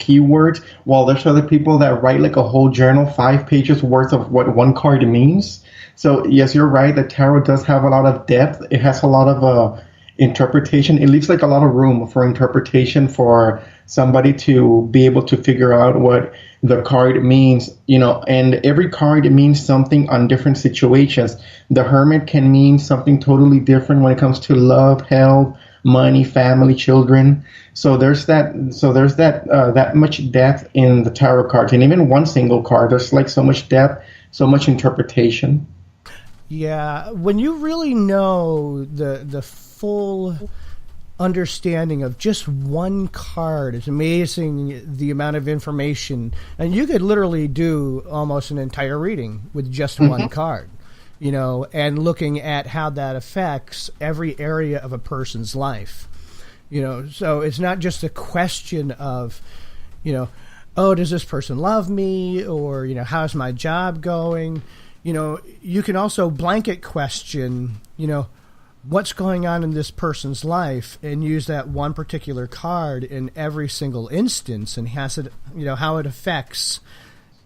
keywords, while there's other people that write like a whole journal, 5 pages worth of what one card means. So yes, you're right. The tarot does have a lot of depth. It has a lot of interpretation. It leaves like a lot of room for interpretation for somebody to be able to figure out what the card means, and every card means something on different situations. The Hermit can mean something totally different when it comes to love, health, money, family, children. So there's that much depth in the tarot cards, and even one single card, there's like so much depth, so much interpretation. Yeah, when you really know the full understanding of just one card, it's amazing the amount of information, and you could literally do almost an entire reading with just one card, and looking at how that affects every area of a person's life. So it's not just a question of, oh, does this person love me, or how's my job going? You can also blanket question, what's going on in this person's life, and use that one particular card in every single instance, and has it, how it affects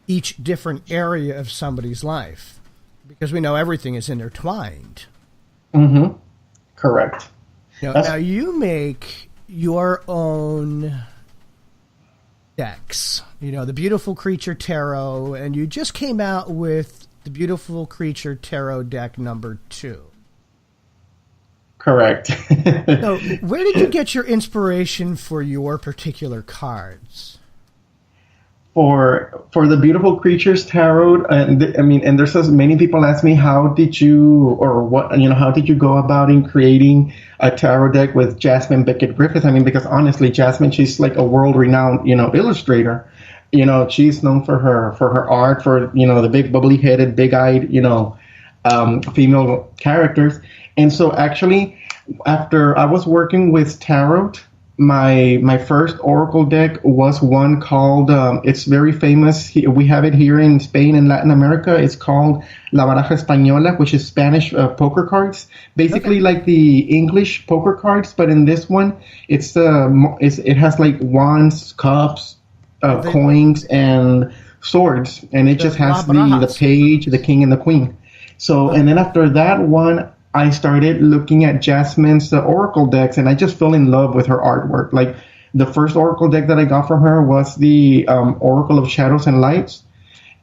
each different area of somebody's life, because we know everything is intertwined. Mm-hmm. Correct. Now you make your own decks, the Beautiful Creature Tarot, and you just came out with the Beautiful Creature Tarot deck number 2. Correct. So, where did you get your inspiration for your particular cards? For the Beautiful Creatures Tarot, and there's so many people ask me, how did you go about in creating a tarot deck with Jasmine Beckett Griffith? Because honestly, Jasmine, she's like a world-renowned, illustrator. She's known for her art, for the big bubbly-headed, big-eyed, female characters. And so actually, after I was working with tarot, my first oracle deck was one called, it's very famous. We have it here in Spain and Latin America. It's called La Baraja Española, which is Spanish poker cards. Basically like the English poker cards, but in this one, it has like wands, cups, coins, and swords. And it just has the page, the king, and the queen. So, and then after that one, I started looking at Jasmine's oracle decks, and I just fell in love with her artwork. Like, the first oracle deck that I got from her was the Oracle of Shadows and Lights,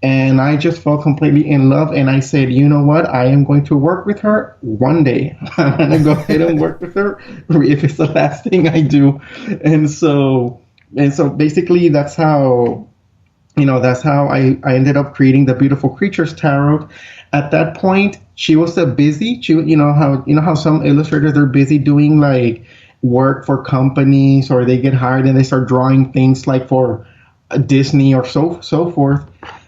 and I just fell completely in love, and I said, you know what, I am going to work with her one day. I'm going to go ahead and work with her if it's the last thing I do. And so basically that's how I ended up creating the Beautiful Creatures Tarot. At that point, she was busy. How some illustrators are busy doing like work for companies, or they get hired and they start drawing things like for Disney or so forth.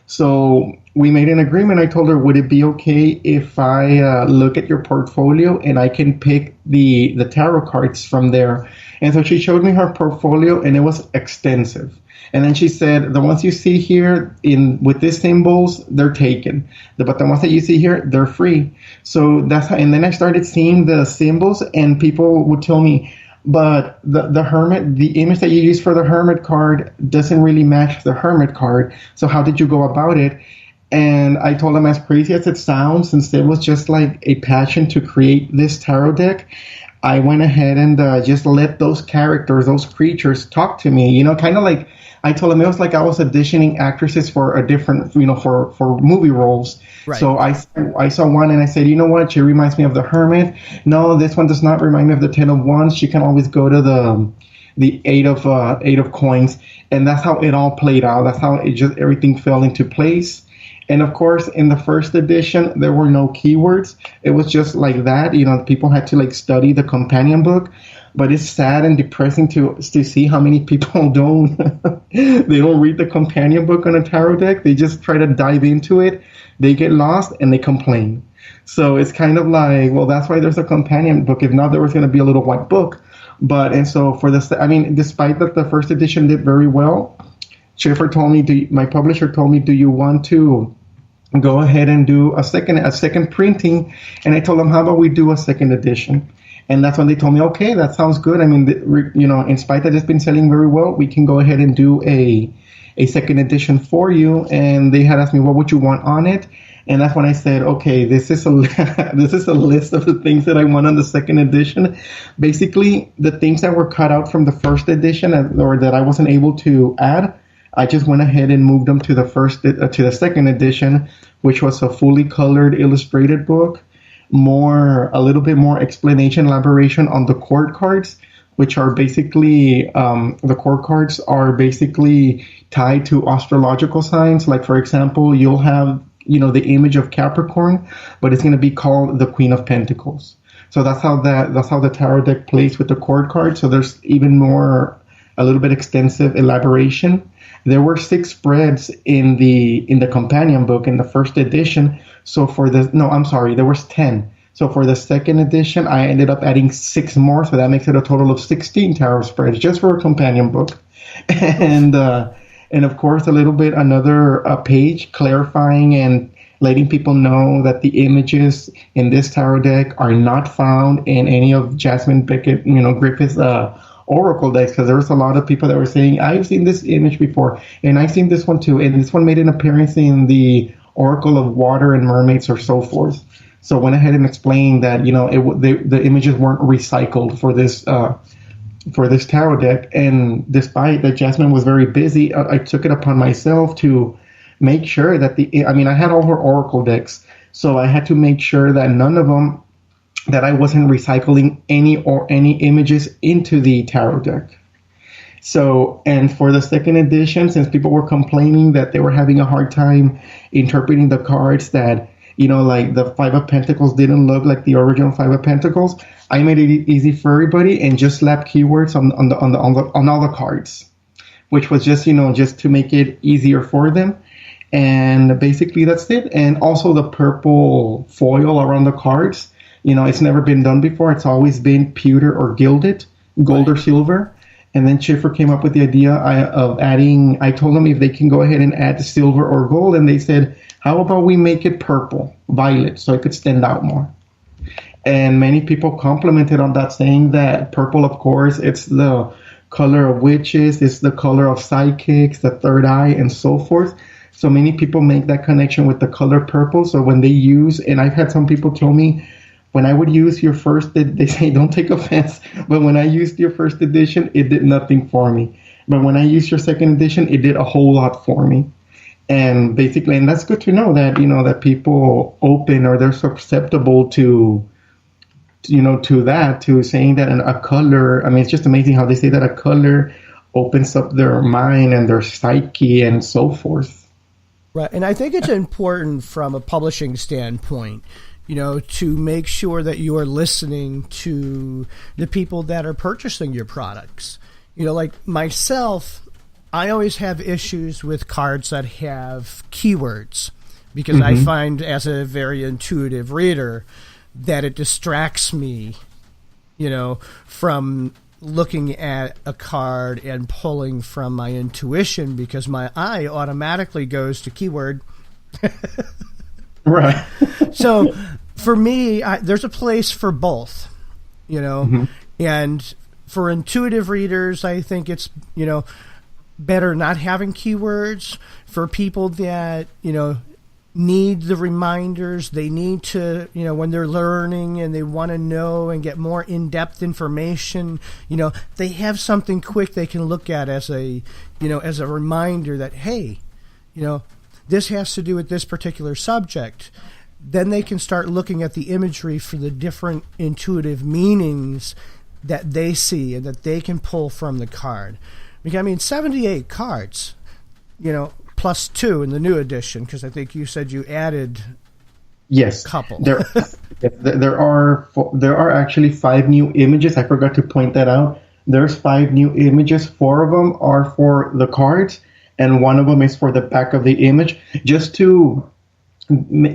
So we made an agreement. I told her, would it be okay if I look at your portfolio and I can pick the tarot cards from there? And so she showed me her portfolio, and it was extensive. And then she said, the ones you see here with these symbols, they're taken. But the ones that you see here, they're free. So that's how, and then I started seeing the symbols, and people would tell me, but the hermit, the image that you use for the hermit card doesn't really match the hermit card. So how did you go about it? And I told them, as crazy as it sounds, since it was just like a passion to create this tarot deck, I went ahead and just let those characters, those creatures talk to me, kind of like, I told him it was like I was auditioning actresses for a different, for movie roles. Right. So I saw one and I said, you know what? She reminds me of the Hermit. No, this one does not remind me of the Ten of Wands. She can always go to the eight of coins, and that's how it all played out. That's how everything fell into place. And of course, in the first edition, there were no keywords. It was just like that. People had to like study the companion book. But it's sad and depressing to see how many people don't read the companion book on a tarot deck. They just try to dive into it. They get lost and they complain. So it's kind of like, well, that's why there's a companion book. If not, there was going to be a little white book. Despite that the first edition did very well, my publisher told me, do you want to go ahead and do a second printing? And I told him, how about we do a second edition? And that's when they told me, okay, that sounds good. I mean, in spite that it's been selling very well, we can go ahead and do a second edition for you. And they had asked me, what would you want on it? And that's when I said, okay, this is a this is a list of the things that I want on the second edition. Basically, the things that were cut out from the first edition or that I wasn't able to add, I just went ahead and moved them to the second edition, which was a fully colored illustrated book, a little bit more explanation, elaboration on the court cards, which are basically the court cards are basically tied to astrological signs. Like, for example, you'll have the image of Capricorn, but it's going to be called the Queen of Pentacles. So that's how the tarot deck plays with the court card. So there's even more, a little bit extensive elaboration. There were 6 spreads in the companion book in the first edition. So there was 10. So for the second edition, I ended up adding 6 more. So that makes it a total of 16 tarot spreads just for a companion book. And of course, another page clarifying and letting people know that the images in this tarot deck are not found in any of Jasmine Griffith's oracle decks, because there was a lot of people that were saying, I've seen this image before, and I've seen this one too, and this one made an appearance in the Oracle of Water and Mermaids or so forth. So I went ahead and explained that the images weren't recycled for this tarot deck. And despite that Jasmine was very busy, I took it upon myself to make sure that I had all her oracle decks, so I had to make sure that none of them, that I wasn't recycling any images into the tarot deck. So, and for the second edition, since people were complaining that they were having a hard time interpreting the cards, that like the Five of Pentacles didn't look like the original Five of Pentacles, I made it easy for everybody and just slapped keywords on all the cards, which was just to make it easier for them. And basically that's it. And also the purple foil around the cards, it's never been done before. It's always been pewter or gilded, gold or silver. And then Schiffer came up with the idea of adding, I told them if they can go ahead and add silver or gold, and they said, how about we make it purple, violet, so it could stand out more. And many people complimented on that, saying that purple, of course, it's the color of witches, it's the color of psychics, the third eye, and so forth. So many people make that connection with the color purple. So when they use, and I've had some people tell me, when I would use your first, they say, don't take offense, but when I used your first edition, it did nothing for me. But when I used your second edition, it did a whole lot for me. And basically, and that's good to know that, that people open, or they're susceptible to saying that a color, it's just amazing how they say that a color opens up their mind and their psyche and so forth. Right. And I think it's important from a publishing standpoint, to make sure that you are listening to the people that are purchasing your products. Like myself, I always have issues with cards that have keywords, because I find, as a very intuitive reader, that it distracts me, from looking at a card and pulling from my intuition, because my eye automatically goes to keyword. Right. So for me, there's a place for both, and for intuitive readers, I think it's, better not having keywords. For people that, need the reminders, they need to, when they're learning and they want to know and get more in-depth information, they have something quick they can look at as a reminder that, hey, this has to do with this particular subject. Then they can start looking at the imagery for the different intuitive meanings that they see and that they can pull from the card. Because, 78 cards, plus 2 in the new edition, because I think you said you added a couple. There are actually 5 new images. I forgot to point that out. There's 5 new images. 4 of them are for the cards, and 1 of them is for the back of the image, just to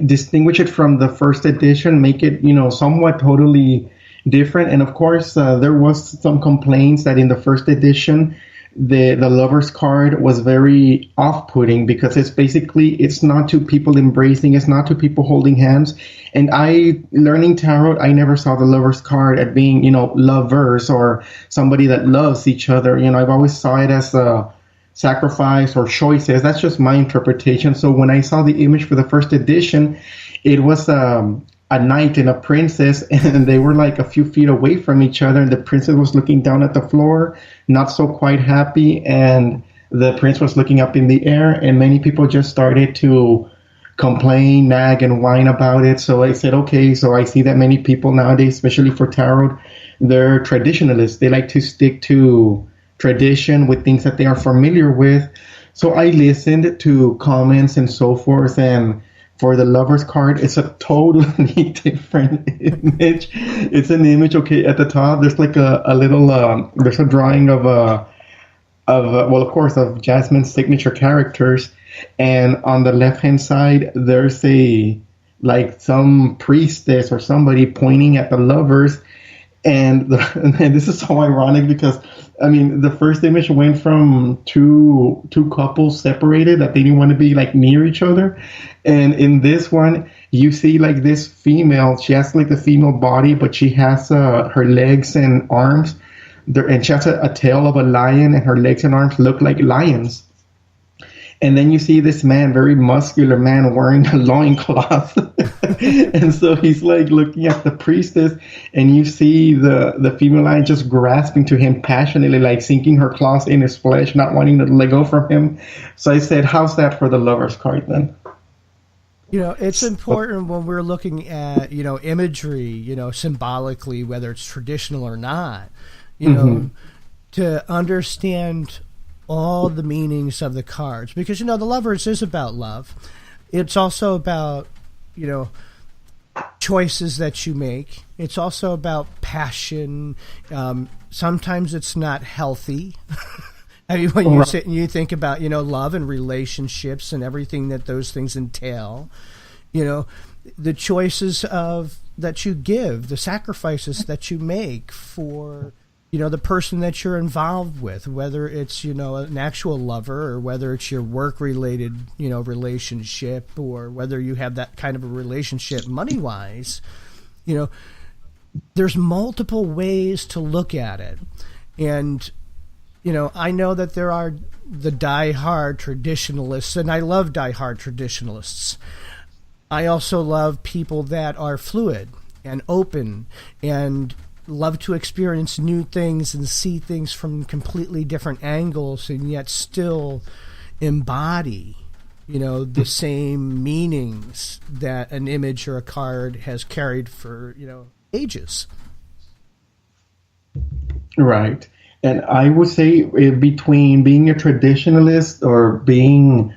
distinguish it from the first edition, make it, somewhat totally different. And of course, there was some complaints that in the first edition, the lovers card was very off-putting because it's not two people embracing, it's not two people holding hands. And I learning tarot, I never saw the lovers card as being, lovers or somebody that loves each other. I've always saw it as a sacrifice or choices. That's just my interpretation. So when I saw the image for the first edition, it was a knight and a princess, and they were like a few feet away from each other, and the princess was looking down at the floor, not so quite happy, and the prince was looking up in the air, and many people just started to complain, nag, and whine about it. So I said, okay, so I see that many people nowadays, especially for tarot, they're traditionalists. They like to stick to tradition with things that they are familiar with. So I listened to comments and so forth, and for the lovers card, it's a totally different image. It's an image, okay, at the top, there's like a little, there's a drawing of course, of Jasmine's signature characters. And on the left-hand side, there's some priestess or somebody pointing at the lovers. And this is so ironic because, the first image went from two couples separated that they didn't want to be like near each other. And in this one, you see like this female, she has like the female body, but she has her legs and arms there, and she has a tail of a lion, and her legs and arms look like lions. And then you see this man, very muscular man, wearing a loincloth. And so he's like looking at the priestess, and you see the female lion just grasping to him passionately, like sinking her claws in his flesh, not wanting to let go from him. So I said, how's that for the lover's card then? It's important when we're looking at, imagery, symbolically, whether it's traditional or not, to understand all the meanings of the cards, because the lovers is about love. It's also about choices that you make. It's also about passion. Sometimes it's not healthy. When you sit and you think about love and relationships and everything that those things entail, the choices that you give, the sacrifices that you make for the person that you're involved with, whether it's, an actual lover, or whether it's your work-related, relationship, or whether you have that kind of a relationship money-wise, there's multiple ways to look at it. And, I know that there are the die-hard traditionalists, and I love die-hard traditionalists. I also love people that are fluid and open and love to experience new things and see things from completely different angles, and yet still embody, the same meanings that an image or a card has carried for, ages. Right. And I would say between being a traditionalist or being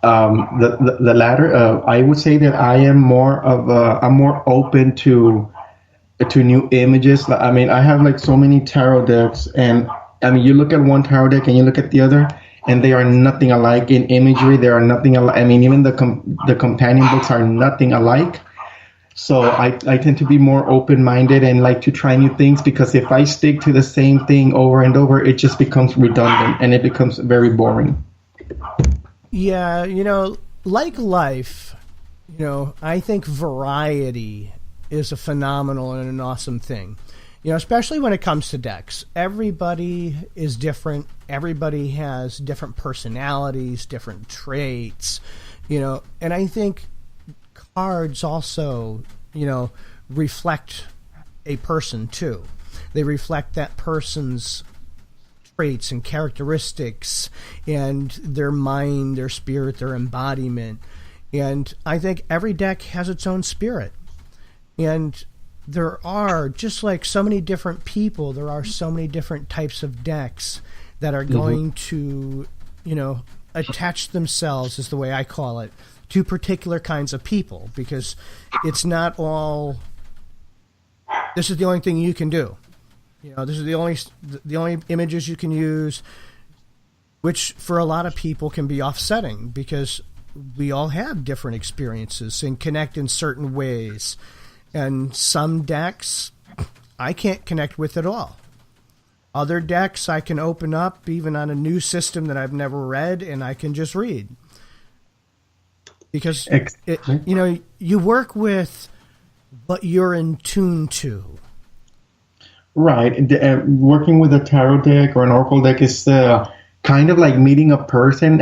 the latter, I would say that I am I'm more open to new images. I have like so many tarot decks, and you look at one tarot deck and you look at the other, and they are nothing alike in imagery. They are nothing alike. Even the companion books are nothing alike. So I tend to be more open-minded and like to try new things, because if I stick to the same thing over and over, it just becomes redundant and it becomes very boring. Yeah, like life, I think variety is a phenomenal and an awesome thing, especially when it comes to decks. Everybody is different. Everybody has different personalities, different traits, and I think cards also, reflect a person too. They reflect that person's traits and characteristics and their mind, their spirit, their embodiment. And I think every deck has its own spirit. And there are, just like so many different people, there are so many different types of decks that are going to, attach themselves, is the way I call it, to particular kinds of people, because it's not all, this is the only thing you can do. This is the only images you can use, which for a lot of people can be offsetting, because we all have different experiences and connect in certain ways. And some decks I can't connect with at all. Other decks I can open up even on a new system that I've never read, and I can just read. Because, you work with what you're in tune to. Right. Working with a tarot deck or an oracle deck is kind of like meeting a person.